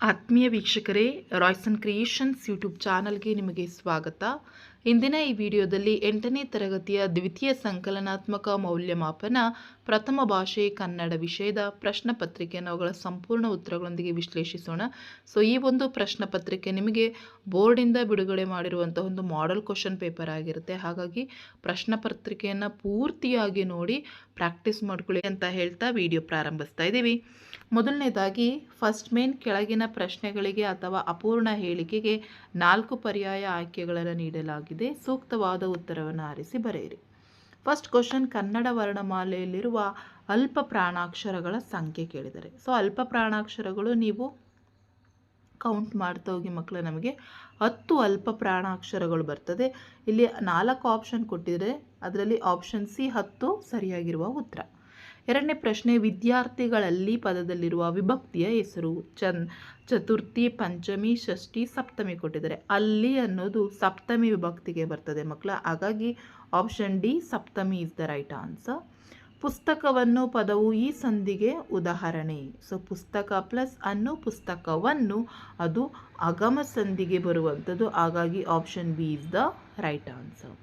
ಆತ್ಮೀಯ ವೀಕ್ಷಕರೇ, Royson creations YouTube ಚಾನಲ್ಗೆ ನಿಮಗೆ ಸ್ವಾಗತ. ಇಂದಿನ ಈ ವಿಡಿಯೋದಲ್ಲಿ 8ನೇ ತರಗತಿಯ ದ್ವಿತೀಯ ಸಂಕಲನಾತ್ಮಕ ಮೌಲ್ಯಮಾಪನ ಪ್ರಥಮ ಭಾಷೆ ಕನ್ನಡ ವಿಷಯದ ಪ್ರಶ್ನೆ ಪತ್ರಿಕೆಯನ್ನು ಅವುಗಳ ಸಂಪೂರ್ಣ ಉತ್ತರಗಳೊಂದಿಗೆ ವಿಶ್ಲೇಷಿಸೋಣ. ಈ ಒಂದು ಪ್ರಶ್ನೆ ಪತ್ರಿಕೆ ನಿಮಗೆ ಬೋರ್ಡಿಂದ ಬಿಡುಗಡೆ ಮಾಡಿರುವಂಥ ಒಂದು ಮಾಡೆಲ್ ಕ್ವಶನ್ ಪೇಪರ್ ಆಗಿರುತ್ತೆ. ಹಾಗಾಗಿ ಪ್ರಶ್ನೆ ಪತ್ರಿಕೆಯನ್ನು ಪೂರ್ತಿಯಾಗಿ ನೋಡಿ ಪ್ರಾಕ್ಟೀಸ್ ಮಾಡ್ಕೊಳ್ಳಿ ಅಂತ ಹೇಳ್ತಾ ವಿಡಿಯೋ ಪ್ರಾರಂಭಿಸ್ತಾ ಇದ್ದೀವಿ. ಮೊದಲನೇದಾಗಿ ಫಸ್ಟ್ ಮೇನ್ ಕೆಳಗಿನ ಪ್ರಶ್ನೆಗಳಿಗೆ ಅಥವಾ ಅಪೂರ್ಣ ಹೇಳಿಕೆಗೆ 4 ಪರ್ಯಾಯ ಆಯ್ಕೆಗಳನ್ನು ನೀಡಲಾಗಿದೆ. ಸೂಕ್ತವಾದ ಉತ್ತರವನ್ನು ಆರಿಸಿ ಬರೆಯಿರಿ. ಫಸ್ಟ್ ಕ್ವಶನ್, ಕನ್ನಡ ವರ್ಣಮಾಲೆಯಲ್ಲಿರುವ ಅಲ್ಪ ಪ್ರಾಣಾಕ್ಷರಗಳ ಸಂಖ್ಯೆ ಕೇಳಿದ್ದಾರೆ. ಅಲ್ಪ ಪ್ರಾಣಾಕ್ಷರಗಳು ನೀವು ಕೌಂಟ್ ಮಾಡ್ತಾ ಹೋಗಿ ಮಕ್ಕಳು. ನಮಗೆ 10 ಅಲ್ಪ ಪ್ರಾಣಾಕ್ಷರಗಳು ಬರ್ತದೆ. ಇಲ್ಲಿ 4 ಆಪ್ಷನ್ ಕೊಟ್ಟಿದ್ದಾರೆ. ಅದರಲ್ಲಿ ಆಪ್ಷನ್ ಸಿ 10 ಸರಿಯಾಗಿರುವ ಉತ್ತರ. ಎರಡನೇ ಪ್ರಶ್ನೆ, ವಿದ್ಯಾರ್ಥಿಗಳಲ್ಲಿ ಪದದಲ್ಲಿರುವ ವಿಭಕ್ತಿಯ ಹೆಸರು. ಚತುರ್ಥಿ, ಪಂಚಮಿ, ಷಷ್ಠಿ, ಸಪ್ತಮಿ ಕೊಟ್ಟಿದ್ದಾರೆ. ಅಲ್ಲಿ ಅನ್ನೋದು ಸಪ್ತಮಿ ವಿಭಕ್ತಿಗೆ ಬರ್ತದೆ ಮಕ್ಕಳ. ಹಾಗಾಗಿ option D Saptami is the right answer. ಪುಸ್ತಕವನ್ನು ಪದವು ಈ ಸಂಧಿಗೆ ಉದಾಹರಣೆ. ಪುಸ್ತಕ ಪ್ಲಸ್ ಅನ್ನು ಪುಸ್ತಕವನ್ನು ಅದು ಅಗಮ ಸಂಧಿಗೆ ಬರುವಂಥದ್ದು. ಹಾಗಾಗಿ option B is the right answer.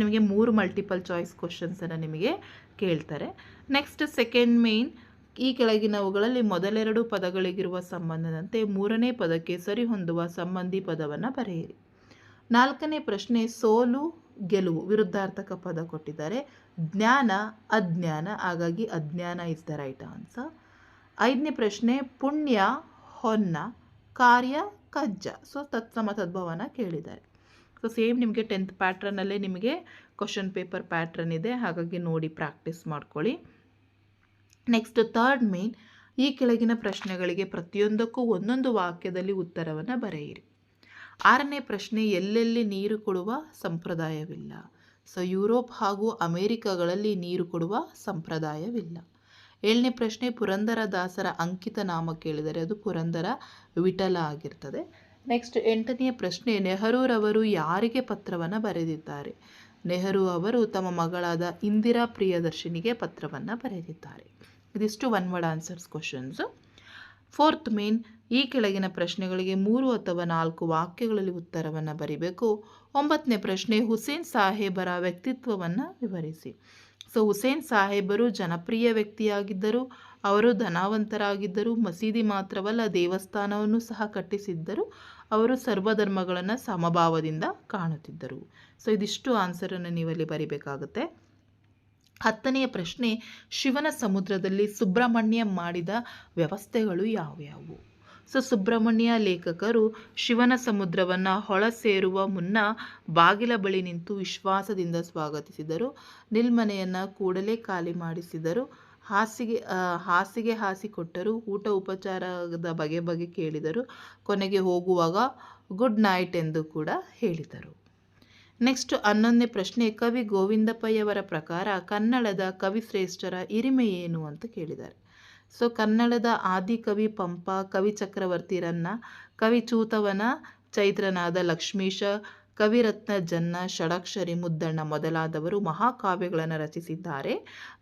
ನಿಮಗೆ 3 ಮಲ್ಟಿಪಲ್ ಚಾಯ್ಸ್ ಕ್ವಶನ್ಸನ್ನು ನಿಮಗೆ ಕೇಳ್ತಾರೆ. ನೆಕ್ಸ್ಟ್ ಸೆಕೆಂಡ್ ಮೇನ್, ಈ ಕೆಳಗಿನವುಗಳಲ್ಲಿ ಮೊದಲೆರಡು ಪದಗಳಿಗಿರುವ ಸಂಬಂಧದಂತೆ 3ನೇ ಪದಕ್ಕೆ ಸರಿಹೊಂದುವ ಸಂಬಂಧಿ ಪದವನ್ನು ಬರೆಯಿರಿ. 4ನೇ ಪ್ರಶ್ನೆ, ಸೋಲು ಗೆಲುವು ವಿರುದ್ಧಾರ್ಥಕ ಪದ ಕೊಟ್ಟಿದ್ದಾರೆ. ಜ್ಞಾನ ಅಜ್ಞಾನ, ಹಾಗಾಗಿ ಅಜ್ಞಾನ ಇಸ್ ದ ರೈಟ್ ಆನ್ಸರ್. 5ನೇ ಪ್ರಶ್ನೆ, ಪುಣ್ಯ ಹೊನ್ನ, ಕಾರ್ಯ ಕಜ್ಜ. ತತ್ಸಮ ತದ್ಭವನ ಕೇಳಿದ್ದಾರೆ. ಸೇಮ್ ನಿಮಗೆ 10th ಪ್ಯಾಟ್ರನ್ನಲ್ಲೇ ನಿಮಗೆ ಕ್ವಶನ್ ಪೇಪರ್ ಪ್ಯಾಟ್ರನ್ ಇದೆ. ಹಾಗಾಗಿ ನೋಡಿ ಪ್ರಾಕ್ಟೀಸ್ ಮಾಡ್ಕೊಳ್ಳಿ. ನೆಕ್ಸ್ಟ್ ಥರ್ಡ್ ಮೇನ್, ಈ ಕೆಳಗಿನ ಪ್ರಶ್ನೆಗಳಿಗೆ ಪ್ರತಿಯೊಂದಕ್ಕೂ ಒಂದೊಂದು ವಾಕ್ಯದಲ್ಲಿ ಉತ್ತರವನ್ನು ಬರೆಯಿರಿ. 6ನೇ ಪ್ರಶ್ನೆ, ಎಲ್ಲೆಲ್ಲಿ ನೀರು ಕೊಡುವ ಸಂಪ್ರದಾಯವಿಲ್ಲ. ಯುರೋಪ್ ಹಾಗೂ ಅಮೆರಿಕಗಳಲ್ಲಿ ನೀರು ಕೊಡುವ ಸಂಪ್ರದಾಯವಿಲ್ಲ. 7ನೇ ಪ್ರಶ್ನೆ, ಪುರಂದರದಾಸರ ಅಂಕಿತ ನಾಮ ಕೇಳಿದರೆ ಅದು ಪುರಂದರ ವಿಠಲ ಆಗಿರ್ತದೆ. ನೆಕ್ಸ್ಟ್ 8ನೇ ಪ್ರಶ್ನೆ, ನೆಹರೂರವರು ಯಾರಿಗೆ ಪತ್ರವನ್ನು ಬರೆದಿದ್ದಾರೆ. ನೆಹರು ಅವರು ತಮ್ಮ ಮಗಳಾದ ಇಂದಿರಾ ಪ್ರಿಯದರ್ಶಿನಿಗೆ ಪತ್ರವನ್ನು ಬರೆದಿದ್ದಾರೆ. ಇದಿಷ್ಟು one word answers questions. 4th main, ಈ ಕೆಳಗಿನ ಪ್ರಶ್ನೆಗಳಿಗೆ 3 ಅಥವಾ 4 ವಾಕ್ಯಗಳಲ್ಲಿ ಉತ್ತರವನ್ನು ಬರೀಬೇಕು. 9ನೇ ಪ್ರಶ್ನೆ, ಹುಸೇನ್ ಸಾಹೇಬರ ವ್ಯಕ್ತಿತ್ವವನ್ನು ವಿವರಿಸಿ. ಹುಸೇನ್ ಸಾಹೇಬರು ಜನಪ್ರಿಯ ವ್ಯಕ್ತಿಯಾಗಿದ್ದರು. ಅವರು ಧನವಂತರಾಗಿದ್ದರು. ಮಸೀದಿ ಮಾತ್ರವಲ್ಲ, ದೇವಸ್ಥಾನವನ್ನು ಸಹ ಕಟ್ಟಿಸಿದ್ದರು. ಅವರು ಸರ್ವಧರ್ಮಗಳನ್ನು ಸಮಭಾವದಿಂದ ಕಾಣುತ್ತಿದ್ದರು. ಇದಿಷ್ಟು ಆನ್ಸರನ್ನು ನೀವಲ್ಲಿ ಬರಿಬೇಕಾಗುತ್ತೆ. 10ನೆಯ ಪ್ರಶ್ನೆ, ಶಿವನ ಸಮುದ್ರದಲ್ಲಿ ಸುಬ್ರಹ್ಮಣ್ಯ ಮಾಡಿದ ವ್ಯವಸ್ಥೆಗಳು ಯಾವ್ಯಾವು. ಸುಬ್ರಹ್ಮಣ್ಯ ಲೇಖಕರು ಶಿವನ ಸಮುದ್ರವನ್ನು ಹೊಳ ಸೇರುವ ಮುನ್ನ ಬಾಗಿಲ ಬಳಿ ನಿಂತು ವಿಶ್ವಾಸದಿಂದ ಸ್ವಾಗತಿಸಿದರು. ನಿಲ್ಮನೆಯನ್ನು ಕೂಡಲೇ ಖಾಲಿ ಮಾಡಿಸಿದರು. ಹಾಸಿಗೆ ಹಾಸಿಕೊಟ್ಟರು. ಊಟ ಉಪಚಾರದ ಬಗೆ ಕೇಳಿದರು. ಕೊನೆಗೆ ಹೋಗುವಾಗ ಗುಡ್ ನೈಟ್ ಎಂದು ಕೂಡ ಹೇಳಿದರು. ನೆಕ್ಸ್ಟ್ 11ನೇ ಪ್ರಶ್ನೆ, ಕವಿ ಗೋವಿಂದಪ್ಪಯ್ಯವರ ಪ್ರಕಾರ ಕನ್ನಡದ ಕವಿಶ್ರೇಷ್ಠರ ಹಿರಿಮೆ ಏನು ಅಂತ ಕೇಳಿದ್ದಾರೆ. ಕನ್ನಡದ ಆದಿಕವಿ ಪಂಪ, ಕವಿ ಚಕ್ರವರ್ತಿ ರನ್ನ, ಕವಿ ಚೂತವನ ಚೈತ್ರನಾದ ಲಕ್ಷ್ಮೀಶ, ಕವಿರತ್ನ ಜನ್ನ, ಷಡಕ್ಷರಿ ಮುದ್ದಣ್ಣ ಮೊದಲಾದವರು ಮಹಾಕಾವ್ಯಗಳನ್ನು ರಚಿಸಿದ್ದಾರೆ.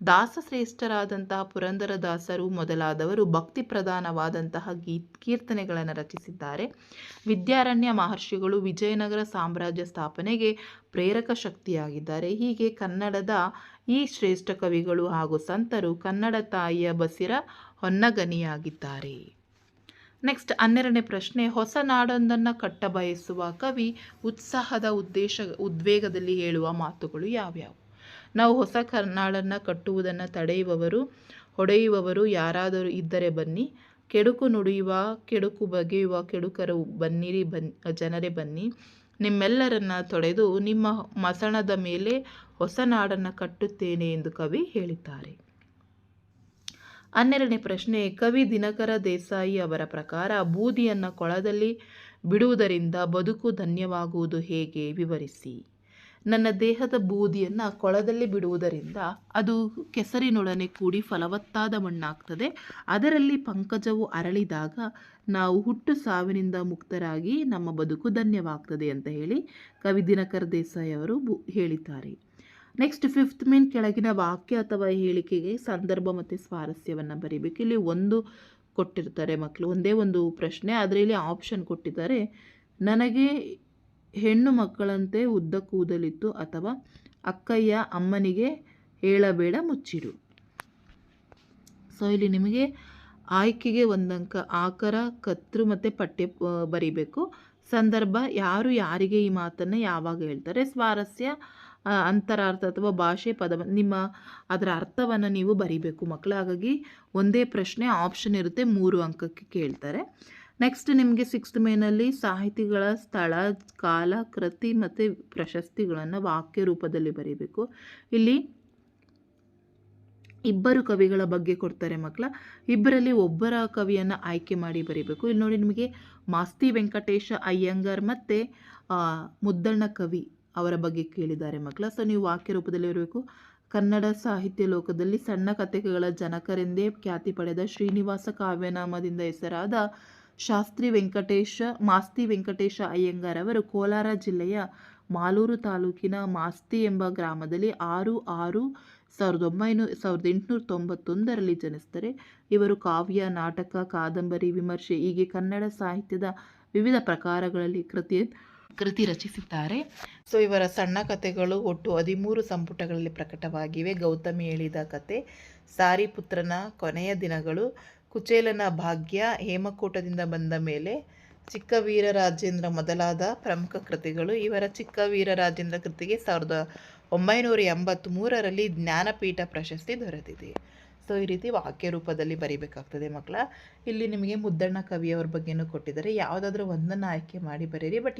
ದಾಸಶ್ರೇಷ್ಠರಾದಂತಹ ಪುರಂದರದಾಸರು ಮೊದಲಾದವರು ಭಕ್ತಿ ಪ್ರಧಾನವಾದಂತಹ ಕೀರ್ತನೆಗಳನ್ನು ರಚಿಸಿದ್ದಾರೆ. ವಿದ್ಯಾರಣ್ಯ ಮಹರ್ಷಿಗಳು ವಿಜಯನಗರ ಸಾಮ್ರಾಜ್ಯ ಸ್ಥಾಪನೆಗೆ ಪ್ರೇರಕ ಶಕ್ತಿಯಾಗಿದ್ದಾರೆ. ಹೀಗೆ ಕನ್ನಡದ ಈ ಶ್ರೇಷ್ಠ ಕವಿಗಳು ಹಾಗೂ ಸಂತರು ಕನ್ನಡ ತಾಯಿಯ ಬಸಿರ ಹೊನ್ನಗನಿಯಾಗಿದ್ದಾರೆ. ನೆಕ್ಸ್ಟ್ 12ನೇ ಪ್ರಶ್ನೆ, ಹೊಸ ನಾಡೊಂದನ್ನು ಕಟ್ಟಬಯಸುವ ಕವಿ ಉತ್ಸಾಹದ ಉದ್ವೇಗದಲ್ಲಿ ಹೇಳುವ ಮಾತುಗಳು ಯಾವ್ಯಾವು. ನಾವು ಹೊಸ ನಾಡನ್ನು ಕಟ್ಟುವುದನ್ನು ತಡೆಯುವವರು ಹೊಡೆಯುವವರು ಯಾರಾದರೂ ಇದ್ದರೆ ಬನ್ನಿ. ಕೆಡುಕು ನುಡಿಯುವ ಕೆಡುಕು ಬಗೆಯುವ ಕೆಡುಕರು ಬನ್ನಿರಿ, ಜನರೇ ಬನ್ನಿ. ನಿಮ್ಮೆಲ್ಲರನ್ನ ತೊಡೆದು ನಿಮ್ಮ ಮಸಣದ ಮೇಲೆ ಹೊಸ ನಾಡನ್ನು ಕಟ್ಟುತ್ತೇನೆ ಎಂದು ಕವಿ ಹೇಳಿದ್ದಾರೆ. 12ನೇ ಪ್ರಶ್ನೆ, ಕವಿ ದಿನಕರ ದೇಸಾಯಿ ಅವರ ಪ್ರಕಾರ ಬೂದಿಯನ್ನು ಕೊಳದಲ್ಲಿ ಬಿಡುವುದರಿಂದ ಬದುಕು ಧನ್ಯವಾಗುವುದು ಹೇಗೆ, ವಿವರಿಸಿ. ನನ್ನ ದೇಹದ ಬೂದಿಯನ್ನು ಕೊಳದಲ್ಲಿ ಬಿಡುವುದರಿಂದ ಅದು ಕೆಸರಿನೊಡನೆ ಕೂಡಿ ಫಲವತ್ತಾದ ಮಣ್ಣಾಗ್ತದೆ. ಅದರಲ್ಲಿ ಪಂಕಜವು ಅರಳಿದಾಗ ನಾವು ಹುಟ್ಟು ಸಾವಿನಿಂದ ಮುಕ್ತರಾಗಿ ನಮ್ಮ ಬದುಕು ಧನ್ಯವಾಗ್ತದೆ ಅಂತ ಹೇಳಿ ಕವಿ ದಿನಕರ ದೇಸಾಯಿ ಅವರು ಹೇಳಿದ್ದಾರೆ. ನೆಕ್ಸ್ಟ್ 5th ಮೇನ್, ಕೆಳಗಿನ ವಾಕ್ಯ ಅಥವಾ ಹೇಳಿಕೆಗೆ ಸಂದರ್ಭ ಮತ್ತು ಸ್ವಾರಸ್ಯವನ್ನು ಬರೀಬೇಕು. ಇಲ್ಲಿ ಒಂದು ಕೊಟ್ಟಿರ್ತಾರೆ ಮಕ್ಕಳು. ಒಂದೇ ಒಂದು ಪ್ರಶ್ನೆ, ಆದರೆ ಇಲ್ಲಿ ಆಪ್ಷನ್ ಕೊಟ್ಟಿದ್ದಾರೆ. ನನಗೆ ಹೆಣ್ಣು ಮಕ್ಕಳಂತೆ ಉದ್ದ ಕೂದಲಿತ್ತು, ಅಥವಾ ಅಕ್ಕಯ್ಯ ಅಮ್ಮನಿಗೆ ಹೇಳಬೇಡ ಮುಚ್ಚಿಡು. ಸೊ ಇಲ್ಲಿ ನಿಮಗೆ ಆಯ್ಕೆಗೆ ಒಂದಂಕ, ಆಕರ, ಕರ್ತೃ ಮತ್ತು ಪಠ್ಯ ಬರೀಬೇಕು. ಸಂದರ್ಭ, ಯಾರು ಯಾರಿಗೆ ಈ ಮಾತನ್ನು ಯಾವಾಗ ಹೇಳ್ತಾರೆ. ಸ್ವಾರಸ್ಯ, ಅಂತರಾರ್ಥ ಅಥವಾ ಭಾಷೆ, ಪದ, ಅದರ ಅರ್ಥವನ್ನು ನೀವು ಬರೀಬೇಕು ಮಕ್ಕಳು. ಹಾಗಾಗಿ ಒಂದೇ ಪ್ರಶ್ನೆ, ಆಪ್ಷನ್ ಇರುತ್ತೆ, 3 ಅಂಕಕ್ಕೆ ಕೇಳ್ತಾರೆ. ನೆಕ್ಸ್ಟ್ ನಿಮಗೆ 6th ಮೇನಲ್ಲಿ ಸಾಹಿತಿಗಳ ಸ್ಥಳ, ಕಾಲ, ಕೃತಿ ಮತ್ತು ಪ್ರಶಸ್ತಿಗಳನ್ನು ವಾಕ್ಯ ರೂಪದಲ್ಲಿ ಬರೀಬೇಕು. ಇಲ್ಲಿ ಇಬ್ಬರು ಕವಿಗಳ ಬಗ್ಗೆ ಕೊಡ್ತಾರೆ ಮಕ್ಕಳ. ಇಬ್ಬರಲ್ಲಿ ಒಬ್ಬರ ಕವಿಯನ್ನು ಆಯ್ಕೆ ಮಾಡಿ ಬರೀಬೇಕು. ಇಲ್ಲಿ ನೋಡಿ, ನಿಮಗೆ ಮಾಸ್ತಿ ವೆಂಕಟೇಶ ಅಯ್ಯಂಗಾರ್ ಮತ್ತು ಮುದ್ದಣ್ಣ ಕವಿ ಅವರ ಬಗ್ಗೆ ಕೇಳಿದ್ದಾರೆ ಮಕ್ಕಳ. ಸೊ ನೀವು ವಾಕ್ಯ ರೂಪದಲ್ಲಿ ಬರಬೇಕು. ಕನ್ನಡ ಸಾಹಿತ್ಯ ಲೋಕದಲ್ಲಿ ಸಣ್ಣ ಕಥೆಗಳ ಜನಕರೆಂದೇ ಖ್ಯಾತಿ ಪಡೆದ ಶ್ರೀನಿವಾಸ ಕಾವ್ಯನಾಮದಿಂದ ಹೆಸರಾದ ಮಾಸ್ತಿ ವೆಂಕಟೇಶ ಅಯ್ಯಂಗಾರ್ ಅವರು ಕೋಲಾರ ಜಿಲ್ಲೆಯ ಮಾಲೂರು ತಾಲೂಕಿನ ಮಾಸ್ತಿ ಎಂಬ ಗ್ರಾಮದಲ್ಲಿ 6/6/1891ರಲ್ಲಿ ಜನಿಸ್ತಾರೆ. ಇವರು ಕಾವ್ಯ, ನಾಟಕ, ಕಾದಂಬರಿ, ವಿಮರ್ಶೆ ಹೀಗೆ ಕನ್ನಡ ಸಾಹಿತ್ಯದ ವಿವಿಧ ಪ್ರಕಾರಗಳಲ್ಲಿ ಕೃತಿ ರಚಿಸಿದ್ದಾರೆ. ಸೊ ಇವರ ಸಣ್ಣ ಕಥೆಗಳು ಒಟ್ಟು 13 ಸಂಪುಟಗಳಲ್ಲಿ ಪ್ರಕಟವಾಗಿವೆ. ಗೌತಮಿ ಹೇಳಿದ ಕತೆ, ಸಾರಿಪುತ್ರನ ಕೊನೆಯ ದಿನಗಳು, ಕುಚೇಲನ ಭಾಗ್ಯ, ಹೇಮಕೂಟದಿಂದ ಬಂದ ಮೇಲೆ, ಚಿಕ್ಕ ವೀರರಾಜೇಂದ್ರ ಮೊದಲಾದ ಪ್ರಮುಖ ಕೃತಿಗಳು. ಇವರ ಚಿಕ್ಕ ವೀರರಾಜೇಂದ್ರ ಕೃತಿಗೆ 1983ರಲ್ಲಿ ಜ್ಞಾನಪೀಠ ಪ್ರಶಸ್ತಿ ದೊರೆತಿದೆ. ಸೊ ಈ ರೀತಿ ವಾಕ್ಯ ರೂಪದಲ್ಲಿ ಬರೀಬೇಕಾಗ್ತದೆ ಮಕ್ಕಳ. ಇಲ್ಲಿ ನಿಮಗೆ ಮುದ್ದಣ್ಣ ಕವಿಯವ್ರ ಬಗ್ಗೆನೂ ಕೊಟ್ಟಿದ್ದಾರೆ. ಯಾವುದಾದ್ರೂ ಒಂದನ್ನು ಆಯ್ಕೆ ಮಾಡಿ ಬರೀರಿ. ಬಟ್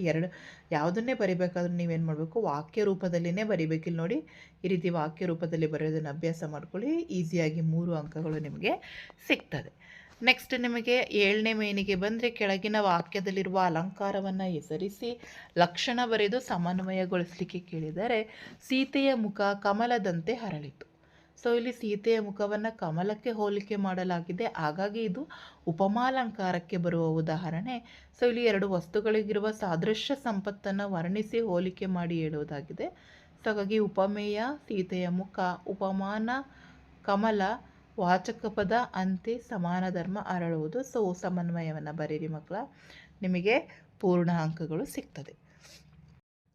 ಯಾವುದನ್ನೇ ಬರೀಬೇಕಾದ್ರೂ ನೀವೇನು ಮಾಡಬೇಕು, ವಾಕ್ಯ ರೂಪದಲ್ಲಿನೇ ಬರೀಬೇಕು. ಇಲ್ಲಿ ನೋಡಿ, ಈ ರೀತಿ ವಾಕ್ಯ ರೂಪದಲ್ಲಿ ಬರೆಯೋದನ್ನು ಅಭ್ಯಾಸ ಮಾಡ್ಕೊಳ್ಳಿ. ಈಸಿಯಾಗಿ 3 ಅಂಕಗಳು ನಿಮಗೆ ಸಿಗ್ತದೆ. ನೆಕ್ಸ್ಟ್ ನಿಮಗೆ 7ನೇ ಮೇನಿಗೆ ಬಂದರೆ, ಕೆಳಗಿನ ವಾಕ್ಯದಲ್ಲಿರುವ ಅಲಂಕಾರವನ್ನು ಹೆಸರಿಸಿ ಲಕ್ಷಣ ಬರೆದು ಸಮನ್ವಯಗೊಳಿಸಲಿಕ್ಕೆ ಕೇಳಿದರೆ. ಸೀತೆಯ ಮುಖ ಕಮಲದಂತೆ ಹರಳಿತು. ಸೊ ಇಲ್ಲಿ ಸೀತೆಯ ಮುಖವನ್ನು ಕಮಲಕ್ಕೆ ಹೋಲಿಕೆ ಮಾಡಲಾಗಿದೆ, ಹಾಗಾಗಿ ಇದು ಉಪಮಾಲಂಕಾರಕ್ಕೆ ಬರುವ ಉದಾಹರಣೆ. ಸೊ ಇಲ್ಲಿ 2 ವಸ್ತುಗಳಿಗಿರುವ ಸಾದೃಶ್ಯ ಸಂಪತ್ತನ್ನು ವರ್ಣಿಸಿ ಹೋಲಿಕೆ ಮಾಡಿ ಹೇಳುವುದಾಗಿದೆ. ಸೊ ಹಾಗಾಗಿ ಉಪಮೇಯ ಸೀತೆಯ ಮುಖ, ಉಪಮಾನ ಕಮಲ, ವಾಚಕ ಪದ ಅಂತೆ ಸಮಾನ ಧರ್ಮ ಅರಳುವುದು. ಸೊ ಸಮನ್ವಯವನ್ನು ಬರೀರಿ ಮಕ್ಕಳ, ನಿಮಗೆ ಪೂರ್ಣ ಅಂಕಗಳು ಸಿಗ್ತದೆ.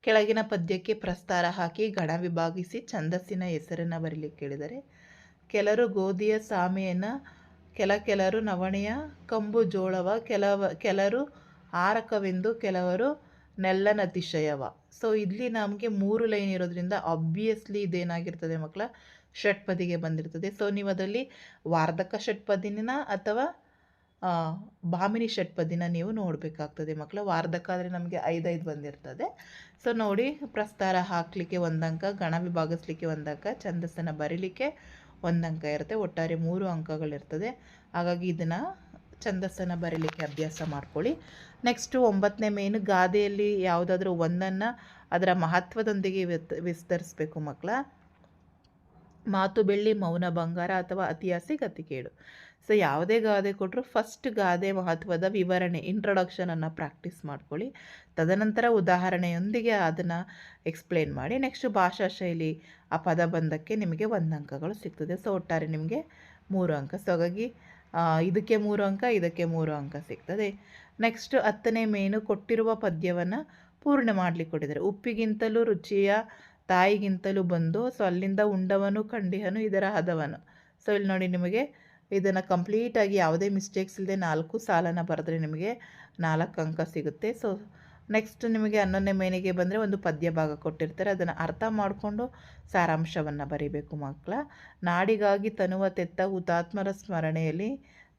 ಕೆಳಗಿನ ಪದ್ಯಕ್ಕೆ ಪ್ರಸ್ತಾರ ಹಾಕಿ ಗಣ ವಿಭಾಗಿಸಿ ಛಂದಸ್ಸಿನ ಹೆಸರನ್ನು ಬರೀಲಿಕ್ಕೆ ಕೇಳಿದರೆ. ಕೆಲರು ಗೋಧಿಯ ಸಾಮೆಯನ್ನು, ಕೆಲರು ನವಣೆಯ ಕಂಬು ಜೋಳವ, ಕೆಲರು ಆರಕವೆಂದು, ಕೆಲವರು ನೆಲ್ಲನತಿಶಯವ. ಸೊ ಇಲ್ಲಿ ನಮಗೆ 3 ಲೈನ್ ಇರೋದ್ರಿಂದ ಆಬ್ವಿಯಸ್ಲಿ ಇದೇನಾಗಿರ್ತದೆ ಮಕ್ಕಳ, ಷಟ್ಪದಿಗೆ ಬಂದಿರ್ತದೆ. ಸೊ ನೀವು ಅದರಲ್ಲಿ ವಾರ್ಧಕ ಷಟ್ಪದಿನ ಅಥವಾ ಭಾಮಿನಿ ಷಟ್ಪದಿನ ನೀವು ನೋಡಬೇಕಾಗ್ತದೆ ಮಕ್ಕಳ. ವಾರ್ಧಕ ಆದರೆ ನಮಗೆ 5 ಬಂದಿರ್ತದೆ. ಸೊ ನೋಡಿ, ಪ್ರಸ್ತಾರ ಹಾಕಲಿಕ್ಕೆ 1 ಅಂಕ, ಗಣ ವಿಭಾಗಿಸ್ಲಿಕ್ಕೆ 1 ಅಂಕ, ಛಂದಸ್ಸನ್ನು ಬರೀಲಿಕ್ಕೆ 1 ಅಂಕ ಇರುತ್ತೆ. ಒಟ್ಟಾರೆ 3 ಅಂಕಗಳಿರ್ತದೆ. ಹಾಗಾಗಿ ಇದನ್ನು ಛಂದಸ್ಸನ್ನು ಬರೀಲಿಕ್ಕೆ ಅಭ್ಯಾಸ ಮಾಡ್ಕೊಳ್ಳಿ. ನೆಕ್ಸ್ಟು 9ನೇ ಮೇನು, ಗಾದೆಯಲ್ಲಿ ಯಾವುದಾದ್ರೂ ಒಂದನ್ನು ಅದರ ಮಹತ್ವದೊಂದಿಗೆ ವಿಸ್ತರಿಸಬೇಕು ಮಕ್ಕಳ. ಮಾತು ಬೆಳ್ಳಿ, ಮೌನ ಬಂಗಾರ, ಅಥವಾ ಅತಿಯಾಸೆ ಗತಿಕೇಡು. ಸೊ ಯಾವುದೇ ಗಾದೆ ಕೊಟ್ಟರು ಫಸ್ಟ್ ಗಾದೆ ಮಹತ್ವದ ವಿವರಣೆ, ಇಂಟ್ರೊಡಕ್ಷನನ್ನು ಪ್ರಾಕ್ಟೀಸ್ ಮಾಡ್ಕೊಳ್ಳಿ. ತದನಂತರ ಉದಾಹರಣೆಯೊಂದಿಗೆ ಅದನ್ನು ಎಕ್ಸ್ಪ್ಲೇನ್ ಮಾಡಿ. ನೆಕ್ಸ್ಟ್ ಭಾಷಾ ಶೈಲಿ, ಆ ಪದಬಂಧಕ್ಕೆ ನಿಮಗೆ 1 ಅಂಕಗಳು ಸಿಗ್ತದೆ. ಸೊ ಒಟ್ಟಾರೆ ನಿಮಗೆ 3 ಅಂಕ. ಸೊ ಹಾಗಾಗಿ ಇದಕ್ಕೆ 3 ಅಂಕ, ಇದಕ್ಕೆ 3 ಅಂಕ ಸಿಗ್ತದೆ. ನೆಕ್ಸ್ಟ್ 10ನೇ ಮೇನು, ಕೊಟ್ಟಿರುವ ಪದ್ಯವನ್ನು ಪೂರ್ಣ ಮಾಡಲಿಕ್ಕೆ ಕೊಟ್ಟಿದ್ದಾರೆ. ಉಪ್ಪಿಗಿಂತಲೂ ರುಚಿಯ ತಾಯಿಗಿಂತಲೂ ಬಂದು, ಸೊ ಅಲ್ಲಿಂದ ಉಂಡವನು ಕಂಡಿಹನು ಇದರ ಹದವನು. ಸೊ ಇಲ್ಲಿ ನೋಡಿ, ನಿಮಗೆ ಇದನ್ನು ಕಂಪ್ಲೀಟಾಗಿ ಯಾವುದೇ ಮಿಸ್ಟೇಕ್ಸ್ ಇಲ್ಲದೆ 4 ಸಾಲನ್ನು ಬರೆದ್ರೆ ನಿಮಗೆ 4 ಅಂಕ ಸಿಗುತ್ತೆ. ಸೊ ನೆಕ್ಸ್ಟ್ ನಿಮಗೆ 11ನೇ ಮೇನಿಗೆ ಬಂದರೆ ಒಂದು ಪದ್ಯ ಭಾಗ ಕೊಟ್ಟಿರ್ತಾರೆ, ಅದನ್ನು ಅರ್ಥ ಮಾಡಿಕೊಂಡು ಸಾರಾಂಶವನ್ನು ಬರೀಬೇಕು ಮಕ್ಕಳ. ನಾಡಿಗಾಗಿ ತನುವ ತೆತ್ತ ಹುತಾತ್ಮರ ಸ್ಮರಣೆಯಲ್ಲಿ,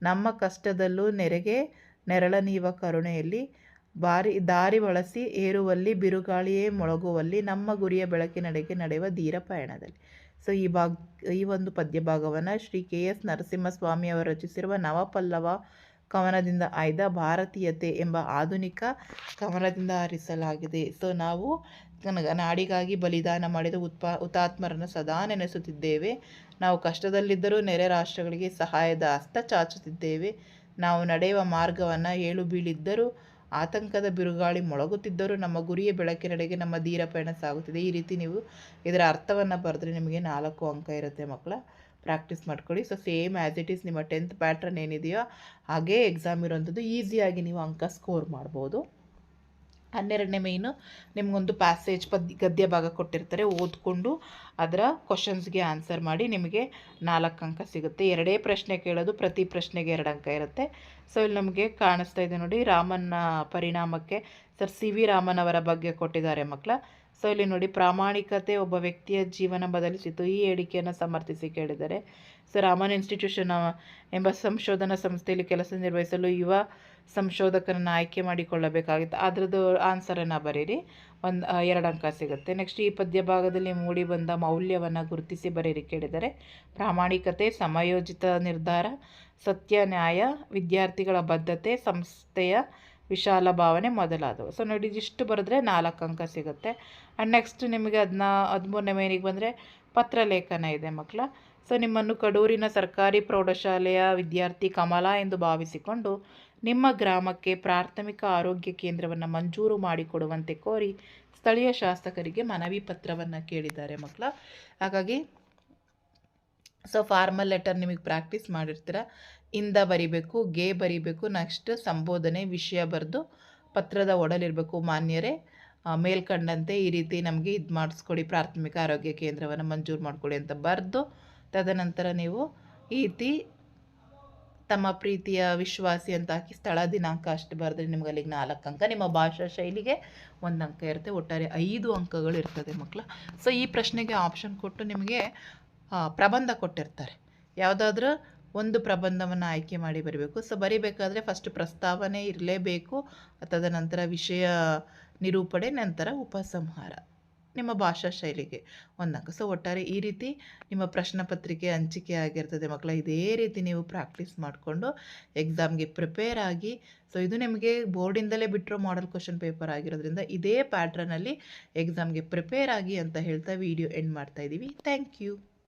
ನಮ್ಮ ಕಷ್ಟದಲ್ಲೂ ನೆರೆಗೆ ನೆರಳನೀವ ಕರುಣೆಯಲ್ಲಿ, ದಾರಿ ಬಳಸಿ ಏರುವಲ್ಲಿ ಬಿರುಗಾಳಿಯೇ ಮೊಳಗುವಲ್ಲಿ, ನಮ್ಮ ಗುರಿಯ ಬೆಳಕಿನಡೆಗೆ ನಡೆಯುವ ಧೀರ ಪಯಣದಲ್ಲಿ. ಸೊ ಈ ಒಂದು ಪದ್ಯ ಭಾಗವನ್ನು ಶ್ರೀ KS ನರಸಿಂಹಸ್ವಾಮಿ ಅವರು ರಚಿಸಿರುವ ನವಪಲ್ಲವ ಕವನದಿಂದ ಆಯ್ದ ಭಾರತೀಯತೆ ಎಂಬ ಆಧುನಿಕ ಕವನದಿಂದ ಆರಿಸಲಾಗಿದೆ. ಸೊ ನಾವು ನಾಡಿಗಾಗಿ ಬಲಿದಾನ ಮಾಡಿದ ಹುತಾತ್ಮರನ್ನು ಸದಾ ನೆನೆಸುತ್ತಿದ್ದೇವೆ. ನಾವು ಕಷ್ಟದಲ್ಲಿದ್ದರೂ ನೆರೆ ರಾಷ್ಟ್ರಗಳಿಗೆ ಸಹಾಯದ ಹಸ್ತ ಚಾಚುತ್ತಿದ್ದೇವೆ. ನಾವು ನಡೆಯುವ ಮಾರ್ಗವನ್ನು ಏಳು ಬೀಳಿದ್ದರೂ, ಆತಂಕದ ಬಿರುಗಾಳಿ ಮೊಳಗುತ್ತಿದ್ದರೂ ನಮ್ಮ ಗುರಿಯ ಬೆಳಕಿನೆಡೆಗೆ ನಮ್ಮ ಧೀರ ಪಯಣ ಸಾಗುತ್ತಿದೆ. ಈ ರೀತಿ ನೀವು ಇದರ ಅರ್ಥವನ್ನು ಬರೆದ್ರೆ ನಿಮಗೆ 4 ಅಂಕ ಇರುತ್ತೆ ಮಕ್ಕಳ. ಪ್ರಾಕ್ಟೀಸ್ ಮಾಡ್ಕೊಳ್ಳಿ. So same as it is ನಿಮ್ಮ 10th ಪ್ಯಾಟ್ರನ್ ಏನಿದೆಯೋ ಹಾಗೇ ಎಕ್ಸಾಮ್ ಇರೋವಂಥದ್ದು. ಈಸಿಯಾಗಿ ನೀವು ಅಂಕ ಸ್ಕೋರ್ ಮಾಡ್ಬೋದು. 12ನೇ ಮೇಯ್ನು ನಿಮಗೊಂದು ಪ್ಯಾಸೇಜ್ ಗದ್ಯ ಭಾಗ ಕೊಟ್ಟಿರ್ತಾರೆ, ಓದ್ಕೊಂಡು ಅದರ ಕ್ವಶನ್ಸ್ಗೆ ಆನ್ಸರ್ ಮಾಡಿ ನಿಮಗೆ 4 ಅಂಕ ಸಿಗುತ್ತೆ. 2 ಪ್ರಶ್ನೆ ಕೇಳೋದು, ಪ್ರತಿ ಪ್ರಶ್ನೆಗೆ 2 ಅಂಕ ಇರುತ್ತೆ. ಸೊ ಇಲ್ಲಿ ನಮಗೆ ಕಾಣಿಸ್ತಾ ಇದೆ ನೋಡಿ, ರಾಮನ ಪರಿಣಾಮಕ್ಕೆ ಸರ್ ಸಿ ವಿ ರಾಮನ್ ಅವರ ಬಗ್ಗೆ ಕೊಟ್ಟಿದ್ದಾರೆ ಮಕ್ಕಳ. ಸೊ ಇಲ್ಲಿ ನೋಡಿ, ಪ್ರಾಮಾಣಿಕತೆ ಒಬ್ಬ ವ್ಯಕ್ತಿಯ ಜೀವನ ಬದಲಿಸಿತು, ಈ ಹೇಳಿಕೆಯನ್ನು ಸಮರ್ಥಿಸಿ ಕೇಳಿದ್ದಾರೆ. ಸೊ ರಾಮನ್ ಇನ್ಸ್ಟಿಟ್ಯೂಷನ್ ಎಂಬ ಸಂಶೋಧನಾ ಸಂಸ್ಥೆಯಲ್ಲಿ ಕೆಲಸ ನಿರ್ವಹಿಸಲು ಯುವ ಸಂಶೋಧಕರನ್ನು ಆಯ್ಕೆ ಮಾಡಿಕೊಳ್ಳಬೇಕಾಗಿತ್ತು. ಅದರದ್ದು ಆನ್ಸರನ್ನು ಬರೀರಿ, 2 ಅಂಕ ಸಿಗುತ್ತೆ. ನೆಕ್ಸ್ಟ್, ಈ ಪದ್ಯ ಭಾಗದಲ್ಲಿ ಮೂಡಿ ಬಂದ ಮೌಲ್ಯವನ್ನು ಗುರುತಿಸಿ ಬರೀರಿ ಕೇಳಿದರೆ ಪ್ರಾಮಾಣಿಕತೆ, ಸಮಯೋಚಿತ ನಿರ್ಧಾರ, ಸತ್ಯ, ನ್ಯಾಯ, ವಿದ್ಯಾರ್ಥಿಗಳ ಬದ್ಧತೆ, ಸಂಸ್ಥೆಯ ವಿಶಾಲ ಭಾವನೆ ಮೊದಲಾದವು. ಸೊ ನೋಡಿ, ಇಷ್ಟು ಬರೆದ್ರೆ 4 ಅಂಕ ಸಿಗುತ್ತೆ. ಆ್ಯಂಡ್ ನೆಕ್ಸ್ಟ್ ನಿಮಗೆ 13ನೇ ಮೇನಿಗೆ ಬಂದರೆ ಪತ್ರಲೇಖನ ಇದೆ ಮಕ್ಕಳ. ಸೊ ನಿಮ್ಮನ್ನು ಕಡೂರಿನ ಸರ್ಕಾರಿ ಪ್ರೌಢಶಾಲೆಯ ವಿದ್ಯಾರ್ಥಿ ಕಮಲಾ ಎಂದು ಭಾವಿಸಿಕೊಂಡು ನಿಮ್ಮ ಗ್ರಾಮಕ್ಕೆ ಪ್ರಾಥಮಿಕ ಆರೋಗ್ಯ ಕೇಂದ್ರವನ್ನು ಮಂಜೂರು ಮಾಡಿಕೊಡುವಂತೆ ಕೋರಿ ಸ್ಥಳೀಯ ಶಾಸಕರಿಗೆ ಮನವಿ ಪತ್ರವನ್ನು ಕೇಳಿದ್ದಾರೆ ಮಕ್ಕಳ. ಹಾಗಾಗಿ ಸೊ ಫಾರ್ಮಲ್ ಲೆಟರ್ ನಿಮಗೆ ಪ್ರಾಕ್ಟೀಸ್ ಮಾಡಿರ್ತೀರ, ಇಂದ ಬರಿಬೇಕು, ಗೆ ಬರಿಬೇಕು, ನೆಕ್ಸ್ಟ್ ಸಂಬೋಧನೆ ವಿಷಯ ಬರೆದು ಪತ್ರದ ಒಡಲಿರಬೇಕು. ಮಾನ್ಯರೇ, ಮೇಲ್ಕಂಡಂತೆ ಈ ರೀತಿ ನಮಗೆ ಇದು ಮಾಡಿಸ್ಕೊಡಿ, ಪ್ರಾಥಮಿಕ ಆರೋಗ್ಯ ಕೇಂದ್ರವನ್ನು ಮಂಜೂರು ಮಾಡಿಕೊಡಿ ಅಂತ ಬರೆದು, ತದನಂತರ ನೀವು ಈ ರೀತಿ ತಮ್ಮ ಪ್ರೀತಿಯ ವಿಶ್ವಾಸಿ ಅಂತ ಹಾಕಿ ಸ್ಥಳ ದಿನಾಂಕ ಅಷ್ಟು ಬರೆದ್ರೆ ನಿಮ್ಗೆ ಅಲ್ಲಿಗೆ 4 ಅಂಕ. ನಿಮ್ಮ ಭಾಷಾ ಶೈಲಿಗೆ 1 ಅಂಕ ಇರುತ್ತೆ. ಒಟ್ಟಾರೆ 5 ಅಂಕಗಳು ಇರ್ತದೆ ಮಕ್ಕಳ. ಸೊ ಈ ಪ್ರಶ್ನೆಗೆ ಆಪ್ಷನ್ ಕೊಟ್ಟು ನಿಮಗೆ ಪ್ರಬಂಧ ಕೊಟ್ಟಿರ್ತಾರೆ, ಯಾವುದಾದ್ರೂ ಒಂದು ಪ್ರಬಂಧವನ್ನು ಆಯ್ಕೆ ಮಾಡಿ ಬರೀಬೇಕು. ಸೊ ಬರೀಬೇಕಾದ್ರೆ ಫಸ್ಟ್ ಪ್ರಸ್ತಾವನೆ ಇರಲೇಬೇಕು, ತದನಂತರ ವಿಷಯ ನಿರೂಪಣೆ, ನಂತರ ಉಪಸಂಹಾರ. ನಿಮ್ಮ ಭಾಷಾ ಶೈಲಿಗೆ 1 ಅಂಕ. ಸೊ ಒಟ್ಟಾರೆ ಈ ರೀತಿ ನಿಮ್ಮ ಪ್ರಶ್ನೆ ಪತ್ರಿಕೆ ಹಂಚಿಕೆ ಆಗಿರ್ತದೆ ಮಕ್ಕಳ. ಇದೇ ರೀತಿ ನೀವು ಪ್ರಾಕ್ಟೀಸ್ ಮಾಡಿಕೊಂಡು ಎಕ್ಸಾಮ್ಗೆ ಪ್ರಿಪೇರ್ ಆಗಿ. ಸೊ ಇದು ನಿಮಗೆ ಬೋರ್ಡಿಂದಲೇ ಬಿಟ್ಟಿರೋ ಮಾಡಲ್ ಕ್ವಶನ್ ಪೇಪರ್ ಆಗಿರೋದ್ರಿಂದ ಇದೇ ಪ್ಯಾಟ್ರನಲ್ಲಿ ಎಕ್ಸಾಮ್ಗೆ ಪ್ರಿಪೇರ್ ಆಗಿ ಅಂತ ಹೇಳ್ತಾ ವಿಡಿಯೋ ಎಂಡ್ ಮಾಡ್ತಾ ಇದ್ದೀವಿ. Thank you.